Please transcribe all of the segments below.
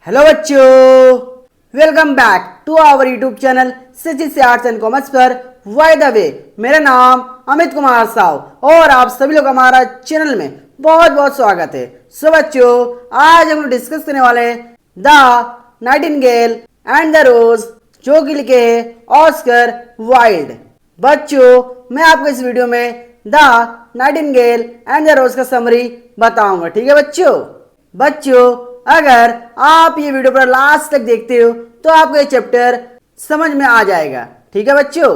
Hello बच्चों, welcome back to our YouTube channel Sachit से arts and commerce पर by the way. मेरा नाम अमित कुमार साव और आप सभी लोग हमारा चैनल में बहुत बहुत स्वागत है। सो बच्चों, आज हम लोग डिस्कस करने वाले हैं द नाइटिंगेल एंड द रोज, जो कि लिखे हैं ऑस्कर वाइल्ड। बच्चों, मैं आपको इस वीडियो में द नाइटिंगेल एंड द रोज का समरी बताऊंगा, ठीक है बच्चों, अगर आप ये वीडियो पर लास्ट तक देखते हो तो आपको ये चैप्टर समझ में आ जाएगा, ठीक है बच्चों।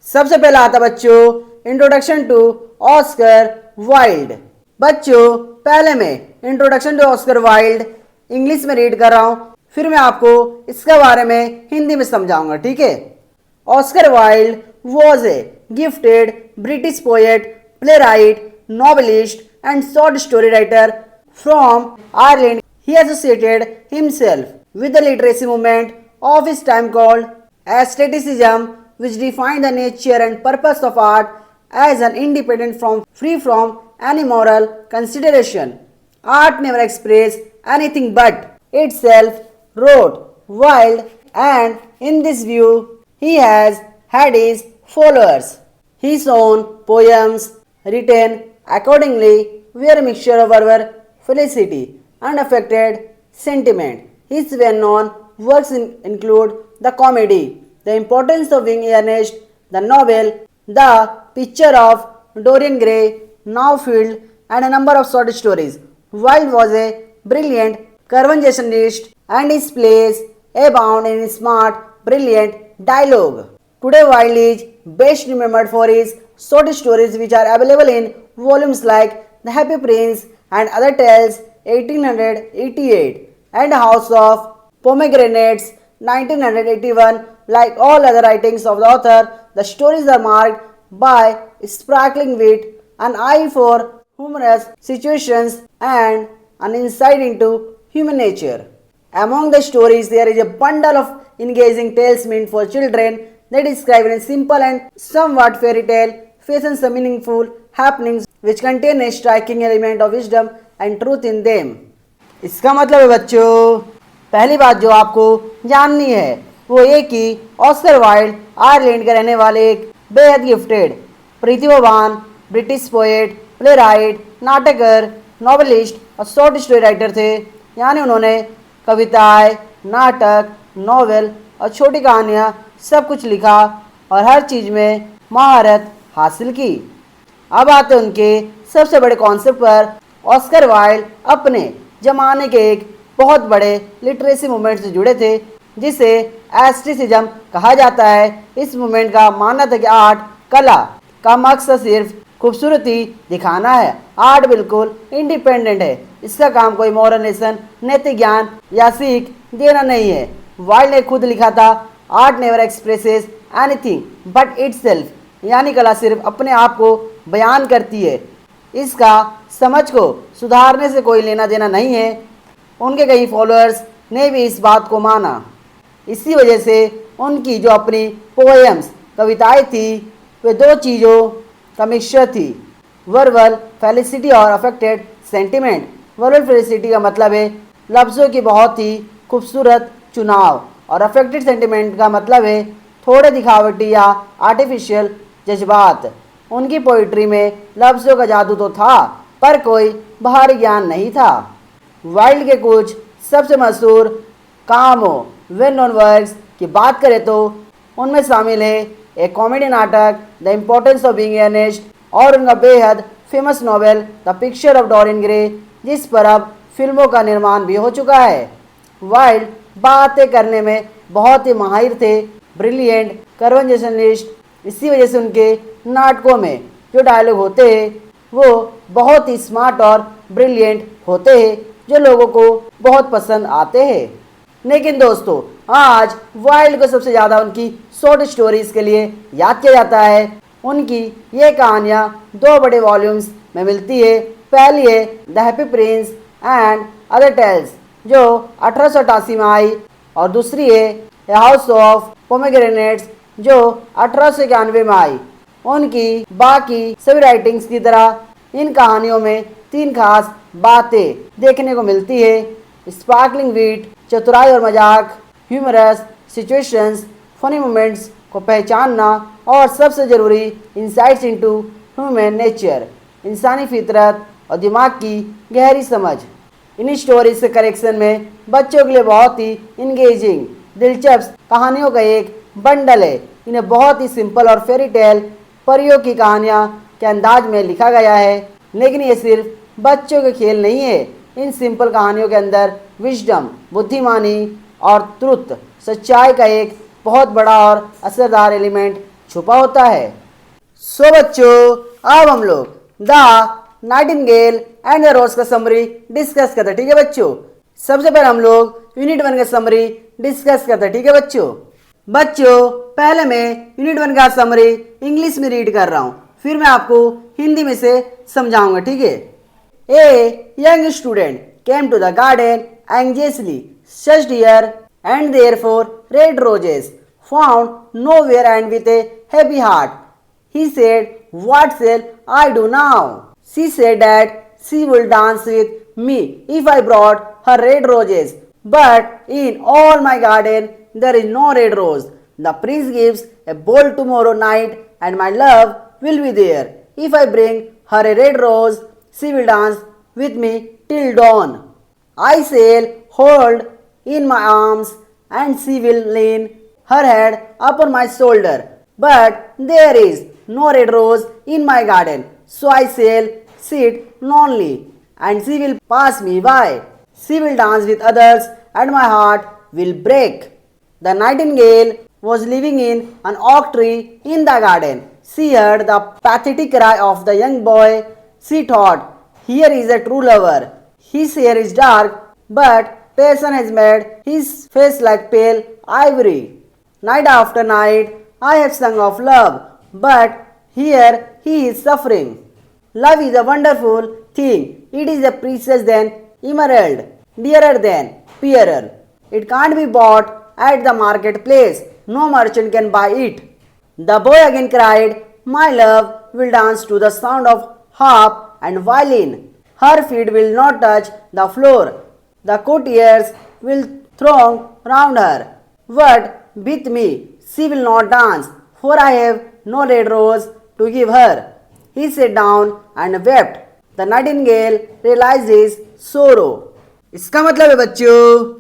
सबसे पहला आता बच्चों इंट्रोडक्शन टू ऑस्कर वाइल्ड। बच्चों, पहले मैं introduction to Oscar Wilde English में रीड कर रहा हूं, फिर मैं आपको इसके बारे में हिंदी में समझाऊंगा, ठीक है। Oscar Wilde was a gifted British poet, playwright, novelist and short story writer from Ireland. He associated himself with the literary movement of his time called aestheticism, which defined the nature and purpose of art as an independent free from any moral consideration. Art never expressed anything but itself, wrote Wilde, and in this view he has had his followers. His own poems written accordingly were a mixture of fervor, felicity, and affected sentiment. His well-known works include the comedy, The Importance of Being Earnest, the novel, The Picture of Dorian Gray, Now Field, and a number of short stories. Wilde was a brilliant conversationalist, and his plays abound in smart, brilliant dialogue. Today, Wilde is best remembered for his short stories, which are available in volumes like The Happy Prince and Other Tales 1888 and House of Pomegranates 1981. Like all other writings of the author, the stories are marked by sparkling wit, an eye for humorous situations, and an insight into human nature. Among the stories, there is a bundle of engaging tales meant for children. They describe in a simple and somewhat fairy tale fashion some meaningful happenings which contain a striking element of wisdom and truth in them. इसका मतलब है बच्चों, पहली बात जो आपको जाननी है वो ये कि ऑस्कर वाइल्ड आयरलैंड के रहने वाले एक बेहद गिफ्टेड, प्रतिभावान ब्रिटिश पोएट, प्लेराइट, नाटककार, नॉवेलिस्ट और शॉर्ट स्टोरी राइटर थे। यानी उन्होंने कविताएं, नाटक, नॉवेल और छोटी कहानियाँ सब कुछ लिखा और हर चीज़ में महारत हासिल की। अब आते उनके सबसे बड़े कॉन्सेप्ट पर। ऑस्कर वाइल्ड अपने ज़माने के एक बहुत बड़े लिटरेसी मूवमेंट से जुड़े थे, जिसे एस्थेटिसिज्म कहा जाता है। इस मूवमेंट का मानना था कि आर्ट, कला का मकसद सिर्फ खूबसूरती दिखाना है। आर्ट बिल्कुल इंडिपेंडेंट है, इसका काम कोई मॉरल लेसन, नैतिक ज्ञान या सीख देना नहीं है। वाइल्ड ने खुद लिखा था, art never expresses anything but itself, यानी कला सिर्फ अपने आप को बयान करती है, इसका समझ को सुधारने से कोई लेना देना नहीं है। उनके कई फॉलोअर्स ने भी इस बात को माना। इसी वजह से उनकी जो अपनी पोएम्स, कविताएं थी, वे दो चीज़ों का मिक्सचर थी, वर्बल फेलिसिटी और अफेक्टेड सेंटिमेंट। वर्बल फेलिसिटी का मतलब है लफ्ज़ों की बहुत ही खूबसूरत चुनाव, और अफेक्टेड सेंटिमेंट का मतलब है थोड़े दिखावटी या आर्टिफिशियल जज्बात। उनकी पोइट्री में लफ्ज़ों का जादू तो था, पर कोई बाहरी ज्ञान नहीं था। वाइल्ड के कुछ सबसे मशहूर कामों, वेल नोन वर्क्स की बात करें तो उनमें शामिल है एक कॉमेडी नाटक, the importance of being Earnest, और उनका बेहद famous novel the picture of Dorian Gray, जिस पर अब फिल्मों का निर्माण भी हो चुका है। वाइल्ड बातें करने में बहुत ही माहिर थे, ब्रिलियंट कन्वर्सेशनलिस्ट। इसी वजह से उनके नाटकों में जो डायलॉग होते हैं वो बहुत ही स्मार्ट और ब्रिलियंट होते हैं, जो लोगों को बहुत पसंद आते हैं। लेकिन दोस्तों, आज वाइल्ड को सबसे ज़्यादा उनकी शॉर्ट स्टोरीज के लिए याद किया जाता है। उनकी ये कहानियाँ दो बड़े वॉल्यूम्स में मिलती है। पहली है the happy prince and other tales, जो 1888 में आई, और दूसरी है हाउस ऑफ पोमेग्रेनेट्स, जो 1891 में आई। उनकी बाकी सभी राइटिंग्स की तरह इन कहानियों में तीन खास बातें देखने को मिलती है। स्पार्कलिंग विट, चतुराई और मजाक, ह्यूमरस सिचुएशंस, फनी मोमेंट्स को पहचानना और सबसे ज़रूरी इंसाइट्स इनटू ह्यूमन नेचर, इंसानी फितरत और दिमाग की गहरी समझ। इन स्टोरीज के करेक्शन में बच्चों के लिए बहुत ही इंगेजिंग दिलचस्प कहानियों का एक बंडल है। इन्हें बहुत ही सिंपल और फेरी टेल परियों की कहानियाँ के अंदाज में लिखा गया है, लेकिन ये सिर्फ बच्चों के खेल नहीं है। इन सिंपल कहानियों के अंदर विजडम, बुद्धिमानी और ट्रुथ, सच्चाई का एक बहुत बड़ा और असरदार एलिमेंट छुपा होता है। सो बच्चों, अब हम लोग द नाइटिंगेल एंड द रोज का समरी डिस्कस करते हैं, ठीक है बच्चों। सबसे पहले हम लोग यूनिट 1 का समरी डिस्कस करते हैं, ठीक है बच्चों पहले मैं यूनिट 1 का समरी इंग्लिश में रीड कर रहा हूँ, फिर मैं आपको हिंदी में से समझाऊंगा, ठीक है। A young student came to the garden anxiously searched here and therefore red roses found nowhere, and with a heavy heart he said, what shall I do now? She said that she will dance with me if I brought her red roses, but in all my garden there is no red rose. The prince gives a ball tomorrow night and my love will be there. If I bring her a red rose, she will dance with me till dawn. I shall hold in my arms and she will lean her head upon my shoulder, but there is no red rose in my garden, so I shall sit lonely and she will pass me by. She will dance with others and my heart will break. The nightingale was living in an oak tree in the garden. She heard the pathetic cry of the young boy. She thought, here is a true lover. His hair is dark, but passion has made his face like pale ivory. Night after night I have sung of love, but here he is suffering. Love is a wonderful thing. It is a precious than emerald, dearer than pearl. It can't be bought at the marketplace. No merchant can buy it. The boy again cried, my love will dance to the sound of harp and violin. Her feet will not touch the floor. The courtiers will throng round her, but with me she will not dance, for I have no red rose to give her. He sat down and wept. The nightingale realized his sorrow. इसका मतलब है बच्चों,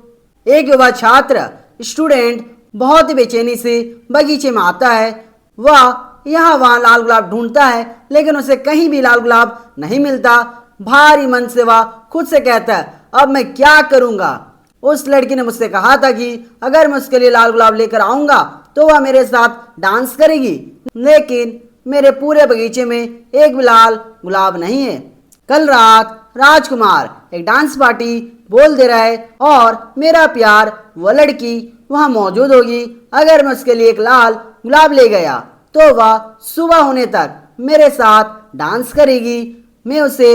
एक युवा छात्र student बहुत ही बेचैनी से बगीचे में आता है। वह यहाँ वहाँ लाल गुलाब ढूंढता है, लेकिन उसे कहीं भी लाल गुलाब नहीं मिलता। भारी मन से वह खुद से कहता है, अब मैं क्या करूंगा। उस लड़की ने मुझसे कहा था कि अगर मैं उसके लिए लाल गुलाब लेकर आऊंगा तो वह मेरे साथ डांस करेगी, लेकिन मेरे पूरे बगीचे में एक भी लाल गुलाब नहीं है। कल रात राजकुमार एक डांस पार्टी बोल दे रहा है और मेरा प्यार वह लड़की वहां मौजूद होगी। अगर मैं उसके लिए एक लाल गुलाब ले गया तो वह सुबह होने तक मेरे साथ डांस करेगी। मैं उसे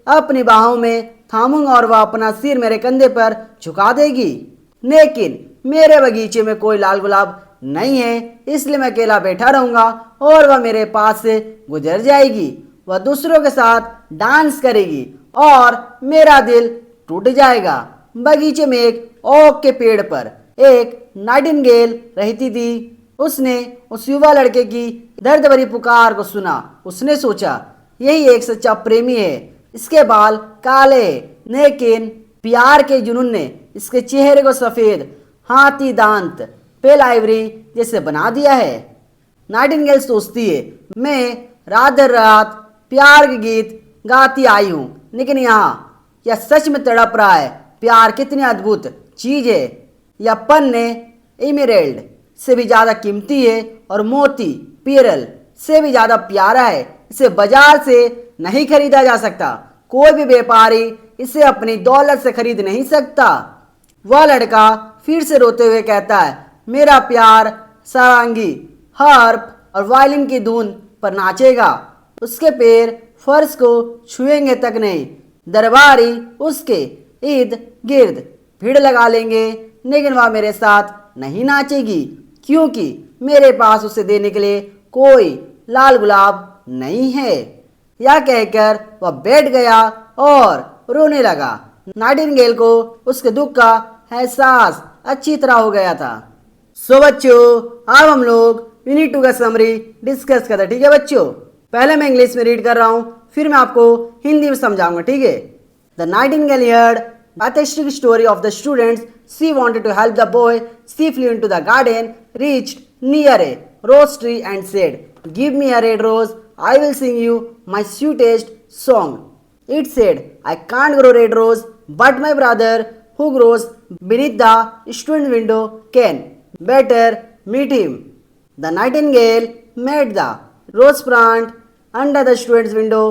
अपनी बाहों में थामूंगा और वह अपना सिर मेरे कंधे पर झुका देगी, लेकिन मेरे बगीचे में कोई लाल गुलाब नहीं है, इसलिए मैं अकेला बैठा रहूंगा और वह मेरे पास से गुजर जाएगी। वह दूसरों के साथ डांस करेगी और मेरा दिल टूट जाएगा। बगीचे में एक ओक के पेड़ पर एक नाइटिंगेल रहती थी। उसने उस युवा लड़के की दर्द भरी पुकार को सुना। उसने सोचा, यही एक सच्चा प्रेमी है। इसके बाल काले, लेकिन प्यार के जुनून ने इसके चेहरे को सफेद हाथी दांत पेल आइवरी जैसे बना दिया है। नाइटिंगेल सोचती है, मैं रात दर रात प्यार के गीत गाती आई हूँ, लेकिन यहाँ यह सच में तड़प रहा है। प्यार कितनी अद्भुत चीज है। यह पन्ने एमेरल्ड से भी ज्यादा कीमती है और मोती पेरल से भी ज्यादा प्यारा है। इसे बाजार से नहीं खरीदा जा सकता। कोई भी व्यापारी इसे अपनी दौलत से खरीद नहीं सकता। वह लड़का फिर से रोते हुए कहता है, मेरा प्यार सारंगी, हार्प और वायलिन की धुन पर नाचेगा। उसके पैर फर्श को छुएंगे तक नहीं। दरबारी उसके इर्द गिर्द भीड़ लगा लेंगे, लेकिन वह मेरे साथ नहीं नाचेगी, क्योंकि मेरे पास उसे देने के लिए कोई लाल गुलाब नहीं है। यह कहकर वह बैठ गया और रोने लगा। नाइटिंगेल को उसके दुख का एहसास अच्छी तरह हो गया था। सो बच्चों, अब हम लोग यूनिट 2 का समरी डिस्कस करते हैं, ठीक है बच्चों। पहले मैं इंग्लिश में रीड कर रहा हूँ, फिर मैं आपको हिंदी में समझाऊंगा, ठीक है। The Nightingale heard pathetic story of the students. She wanted to help the boy. She flew into the garden, reached near a rose tree and said, "Give me a red rose. I will sing you my sweetest song." It said, "I can't grow red rose, but my brother who grows beneath the student window can. Better meet him." The nightingale met the rose plant under the student's window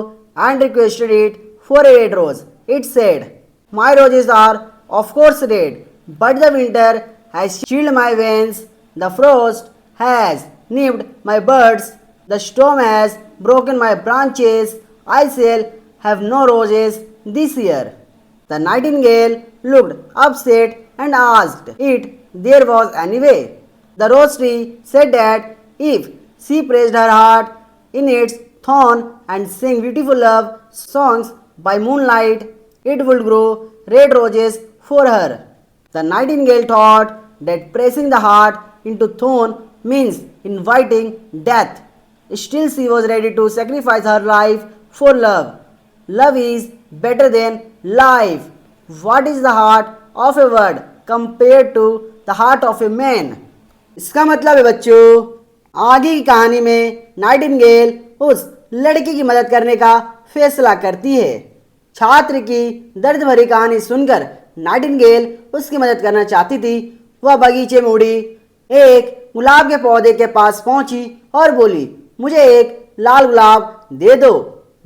and requested it for a red rose. It said, "My roses are, of course, red, but the winter has chilled my veins. The frost has nipped my buds. The storm has broken my branches. I shall have no roses this year." The nightingale looked upset and asked it there was any way. The rose tree said that if she pressed her heart in its thorn and sang beautiful love songs by moonlight, it would grow red roses for her. The nightingale thought that pressing the heart into thorn means inviting death. Still, she was ready to sacrifice her life for love. Love is better than life. What is the heart of a bird compared to the heart of a man? इसका मतलब है बच्चों, आगे की कहानी में Nightingale उस लड़की की मदद करने का फैसला करती है। छात्र की दर्द भरी कहानी सुनकर नाइटिंगेल उसकी मदद करना चाहती थी। वह बगीचे में उड़ी, एक गुलाब के पौधे के पास पहुंची और बोली, "मुझे एक लाल गुलाब दे दो,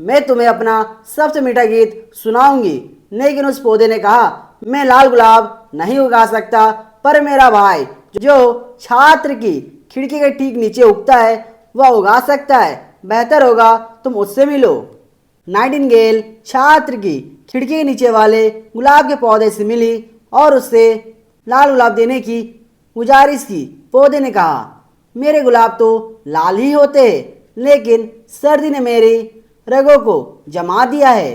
मैं तुम्हें अपना सबसे मीठा गीत सुनाऊंगी।" लेकिन उस पौधे ने कहा, "मैं लाल गुलाब नहीं उगा सकता, पर मेरा भाई जो छात्र की खिड़की के ठीक नीचे उगता है वह उगा सकता है। बेहतर होगा तुम उससे मिलो।" नाइटिंगेल छात्र की खिड़की के नीचे वाले गुलाब के पौधे से मिली और उससे लाल गुलाब देने की गुजारिश की। पौधे ने कहा, "मेरे गुलाब तो लाल ही होते हैं, लेकिन सर्दी ने मेरी रगों को जमा दिया है,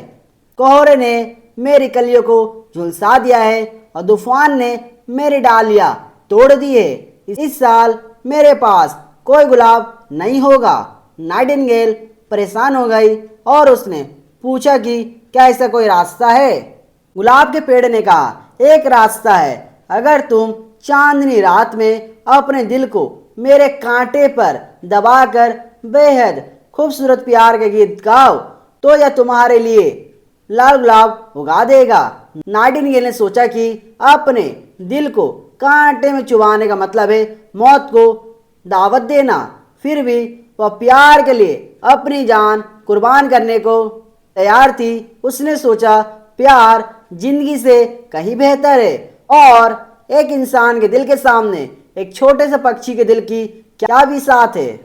कोहरे ने मेरी कलियों को झुलसा दिया है और तूफान ने मेरी डालियां तोड़ दी है। इस साल मेरे पास कोई गुलाब नहीं होगा।" नाइटिंगेल परेशान हो गई और उसने पूछा कि क्या ऐसा कोई रास्ता है। गुलाब के पेड़ ने कहा, "एक रास्ता है। अगर तुम चांदनी रात में अपने दिल को मेरे कांटे पर दबाकर बेहद खूबसूरत प्यार के गीत गाओ तो यह तुम्हारे लिए लाल गुलाब उगा देगा।" नाइटिंगेल ने सोचा कि अपने दिल को कांटे में चुभाने का मतलब है मौत को दावत देना। फिर भी वह प्यार के लिए अपनी जान कुर्बान करने को तैयार थी। उसने सोचा, प्यार जिंदगी से कहीं बेहतर है और एक इंसान के दिल के सामने एक छोटे से पक्षी के दिल की क्या भी साथ है।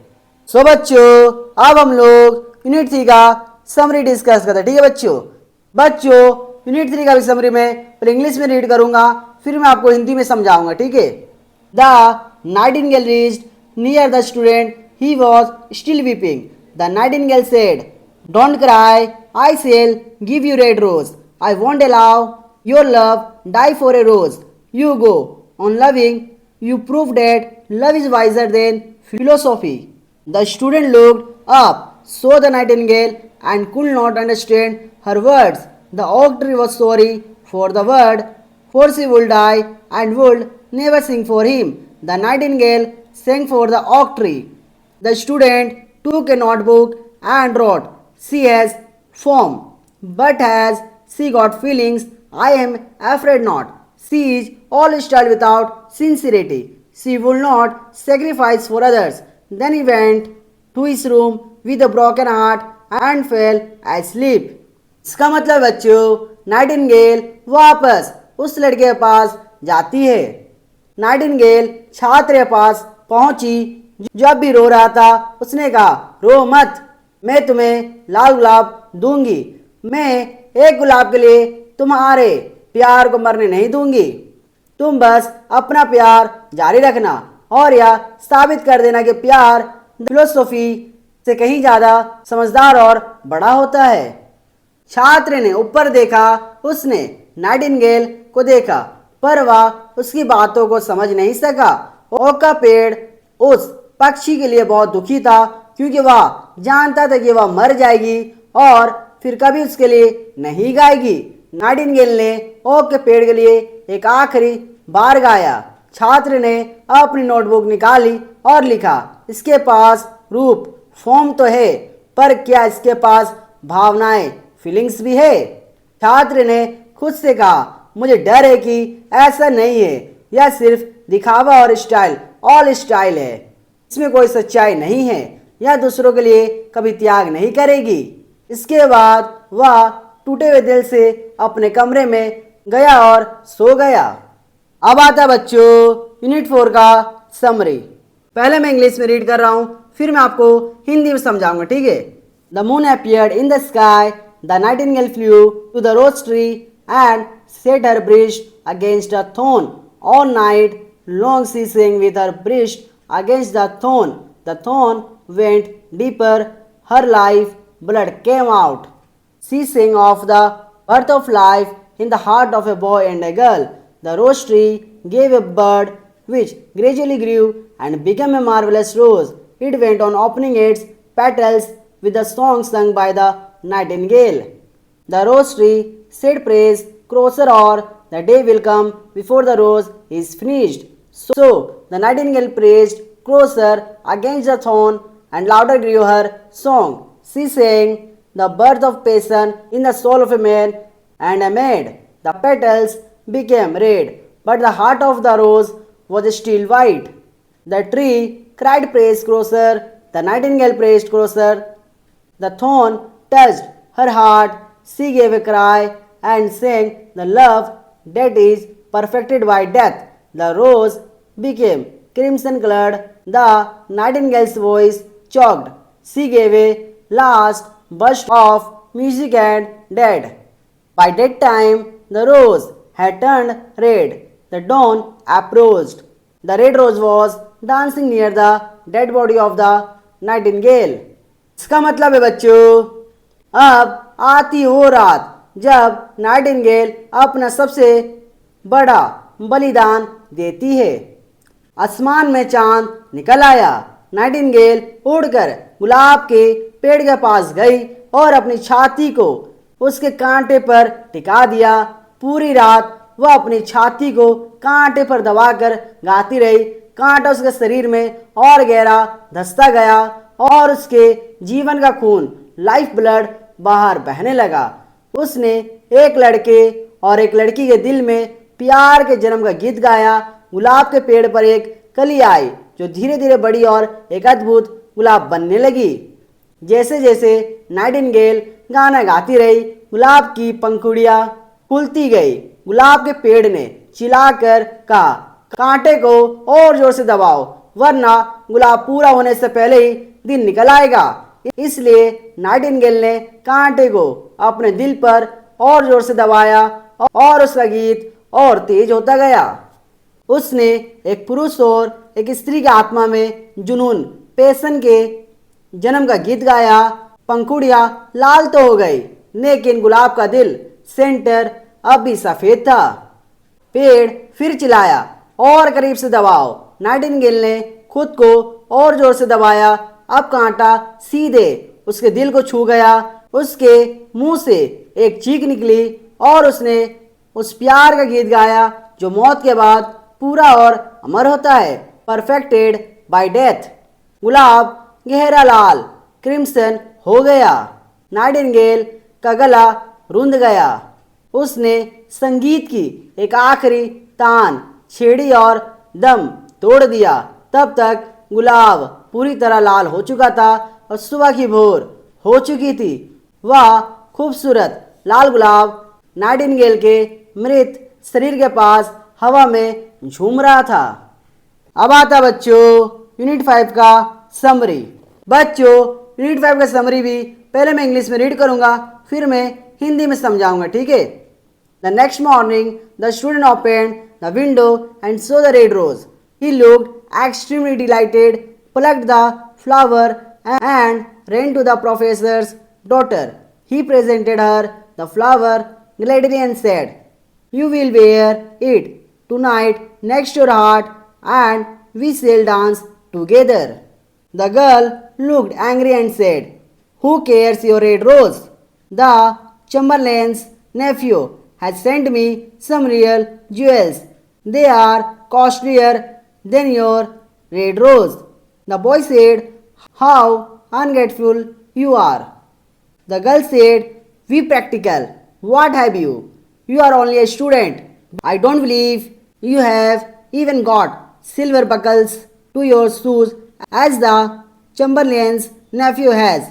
सो बच्चों, अब हम लोग यूनिट 3 का समरी डिस्कस करते हैं, ठीक है बच्चों यूनिट 3 का भी समरी मैं पहले इंग्लिश में रीड करूंगा, फिर मैं आपको हिंदी में समझाऊंगा, ठीक है। The Nightingale reached near the student, he was still weeping. The Nightingale said, "Don't cry, I shall give you red rose. I won't allow your love die for a rose. You go on loving. You prove that love is wiser than philosophy." The student looked up, saw the nightingale, and could not understand her words. The oak tree was sorry for the bird, for she would die and would never sing for him. The nightingale sang for the oak tree. The student took a notebook and wrote, "She has form, but has she got feelings? I am afraid not. She is all style without sincerity. She will not sacrifice for others." Then he went to his room with a broken heart and fell asleep. इसका मतलब बच्चों, Nightingale वापस उस लड़के के पास जाती है। Nightingale छात्र के पास पहुंची, जब भी रो रहा था उसने कहा, "रो मत, मैं तुम्हें लाल गुलाब दूंगी। मैं एक गुलाब के लिए तुम्हारे प्यार को मरने नहीं दूंगी। तुम बस अपना प्यार जारी रखना और यह साबित कर देना कि प्यार फिलोसॉफी से कहीं ज्यादा समझदार और बड़ा होता है।" छात्र ने ऊपर देखा, उसने नाइटिंगेल को देखा, पर वह उसकी बातों को समझ नहीं सका। ओक का पेड़ उस पक्षी के लिए बहुत दुखी था, क्योंकि वह जानता था कि वह मर जाएगी और फिर कभी उसके लिए नहीं गाएगी। नाइटिंगेल ने ओक के पेड़ के लिए एक आखिरी बार गाया। छात्र ने अपनी नोटबुक निकाली और लिखा, इसके पास रूप फॉर्म तो है, पर क्या इसके पास भावनाएं फीलिंग्स भी है? छात्र ने खुद से कहा, मुझे डर है कि ऐसा नहीं है, यह सिर्फ दिखावा और स्टाइल ऑल स्टाइल है, इसमें कोई सच्चाई नहीं है, यह दूसरों के लिए कभी त्याग नहीं करेगी। इसके बाद वह टूटे हुए दिल से अपने कमरे में गया और सो गया। अब आता बच्चों यूनिट 4 का समरी। पहले मैं इंग्लिश में रीड कर रहा हूँ, फिर मैं आपको हिंदी में समझाऊंगा, ठीक है। The moon appeared in the sky, the nightingale flew to the rose tree and set her breast against a thorn. All night long she sang with her breast against the thorn. The thorn went deeper, her life blood came out. She sang of the birth of life in the heart of a boy and a girl. The rose tree gave a bud which gradually grew and became a marvelous rose. It went on opening its petals with the song sung by the nightingale. The rose tree said praise closer or the day will come before the rose is finished. So the nightingale praised closer against the thorn and louder grew her song. She sang the birth of passion in the soul of a man and a maid. The petals became red, but the heart of the rose was still white. The tree cried praise closer, the nightingale praised closer. The thorn touched her heart, she gave a cry and sang the love that is perfected by death. The rose became crimson colored, the nightingale's voice choked. She gave a last burst of music and died. By that time, the rose had turned red. The dawn approached. The red rose was dancing near the dead body of the nightingale. इसका मतलब है बच्चों, अब आती वो रात जब Nightingale अपना सबसे बड़ा बलिदान देती है। आसमान में चांद निकल आया। नाइटिंगेल उड़कर गुलाब के पेड़ के पास गई और अपनी छाती को उसके कांटे पर टिका दिया। पूरी रात वह अपनी छाती को कांटे पर दबाकर गाती रही। कांटा उसके शरीर में और गहरा धंसता गया और उसके जीवन का खून लाइफ ब्लड बाहर बहने लगा। उसने एक लड़के और एक लड़की के दिल में प्यार के जन्म का गीत गाया। गुलाब के पेड़ पर एक कली आई जो धीरे धीरे बड़ी और एक अद्भुत गुलाब बनने लगी। जैसे जैसे नाइटिंगेल गाना गाती रही, गुलाब की पंखुड़ियां खुलती गई। गुलाब के पेड़ ने चिल्लाकर कहा, कांटे को और जोर से दबाओ, वरना गुलाब पूरा होने से पहले ही दिन निकल आएगा। इसलिए नाइटिंगेल ने कांटे को अपने दिल पर और जोर से दबाया और उसका गीत और तेज होता गया। उसने एक पुरुष और एक स्त्री की आत्मा में जुनून पैशन के जन्म का गीत गाया। पंखुड़ियां लाल तो हो गई, लेकिन गुलाब का दिल सेंटर अब भी सफेद था। पेड़ फिर चिल्लाया, और करीब से दबाओ। नाइटिंगेल ने खुद को और जोर से दबाया। अब कांटा सीधे उसके दिल को छू गया। उसके मुंह से एक चीख निकली और उसने उस प्यार का गीत गाया जो मौत के बाद पूरा और अमर होता है, परफेक्टेड बाय डेथ। गुलाब गहरा लाल क्रिम्सन हो गया। नाइटिंगेल का गला रुंध गया। उसने संगीत की एक आखिरी तान छेड़ी और दम तोड़ दिया। तब तक गुलाब पूरी तरह लाल हो चुका था और सुबह की भोर हो चुकी थी। वह खूबसूरत लाल गुलाब नाइटिंगेल के मृत शरीर के पास हवा में झूम रहा था। अब आता बच्चों यूनिट 5 का समरी। बच्चों यूनिट 5 का समरी भी पहले मैं इंग्लिश में रीड करूंगा, फिर मैं हिंदी में समझाऊंगा, ठीक है। The next morning the student open the window and saw the red rose. He looked extremely delighted, plucked the flower and ran to the professor's daughter. He presented her the flower gladly and said, You will wear it tonight next your heart and we shall dance together. The girl looked angry and said, Who cares your red rose? The Chamberlain's nephew has sent me some real jewels. They are costlier than your red rose. The boy said, How ungrateful you are. The girl said, Be practical. What have you? You are only a student. I don't believe you have even got silver buckles to your shoes as the Chamberlain's nephew has.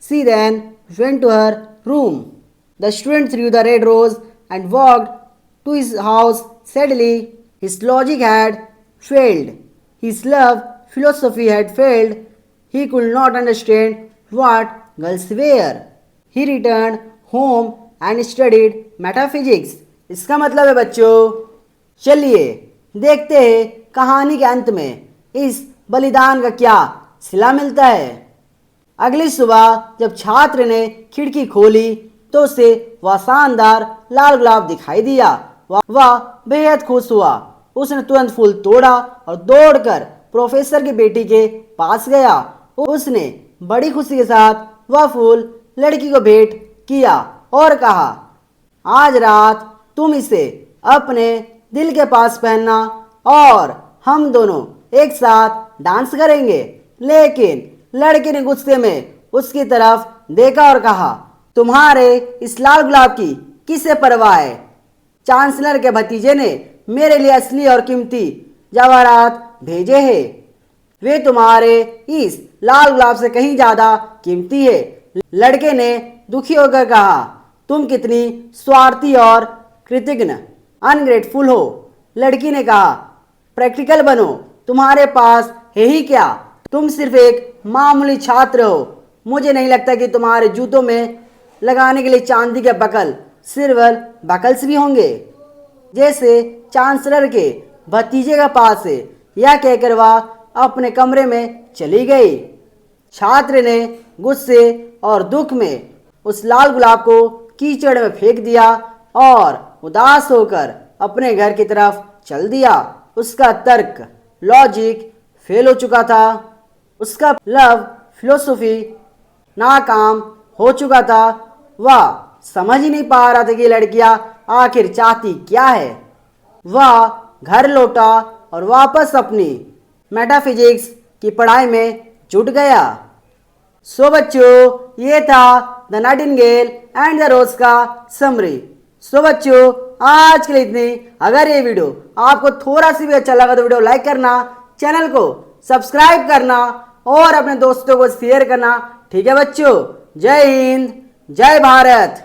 She then went to her room. The student threw the red rose and walked to his house sadly. His logic had failed. His love philosophy had failed. He could not understand what girls were. He returned home and studied metaphysics. इसका मतलब है बच्चों, चलिए देखते हैं कहानी के अंत में इस बलिदान का क्या सिला मिलता है। अगली सुबह जब छात्र ने खिड़की खोली तो उसे वह शानदार लाल गुलाब दिखाई दिया। वह बेहद खुश हुआ। उसने तुरंत फूल तोड़ा और दौड़कर प्रोफेसर की बेटी के पास गया। उसने बड़ी खुशी के साथ वह फूल लड़की को भेंट किया और कहा, आज रात तुम इसे अपने दिल के पास पहनना और हम दोनों एक साथ डांस करेंगे। लेकिन लड़की ने गुस्से में उसकी तरफ देखा और कहा, तुम्हारे इस लाल गुलाब की किसे परवाह है? चांसलर के भतीजे ने मेरे लिए असली और कीमती जवाहरात भेजे हैं। वे तुम्हारे इस लाल गुलाब से कहीं ज्यादा कीमती है। लड़के ने दुखी होकर कहा, तुम कितनी स्वार्थी और कृतज्ञ अनग्रेटफुल हो। लड़की ने कहा, प्रैक्टिकल बनो, तुम्हारे पास है ही क्या? तुम सिर्फ एक मामूली छात्र हो। मुझे नहीं लगता कि तुम्हारे जूतों में लगाने के लिए चांदी के बकल सिल्वर बकल्स भी होंगे जैसे चांसलर के भतीजे का पास है। यह कहकर वह अपने कमरे में चली गई। छात्र ने गुस्से और दुख में उस लाल गुलाब को कीचड़ में फेंक दिया और उदास होकर अपने घर की तरफ चल दिया। उसका तर्क लॉजिक फेल हो चुका था। उसका लव फिलोसफी नाकाम हो चुका था। वह समझ ही नहीं पा रहा था कि लड़कियां आखिर चाहती क्या है। वह घर लौटा और वापस अपनी मेटाफिजिक्स की पढ़ाई में जुट गया। सो बच्चों, ये था द नाइटिंगेल एंड द रोज का समरी। सो बच्चों, आज के लिए इतनी। अगर ये वीडियो आपको थोड़ा सी भी अच्छा लगा तो वीडियो लाइक करना, चैनल को सब्सक्राइब करना और अपने दोस्तों को शेयर करना। ठीक है बच्चों, जय हिंद, जय भारत।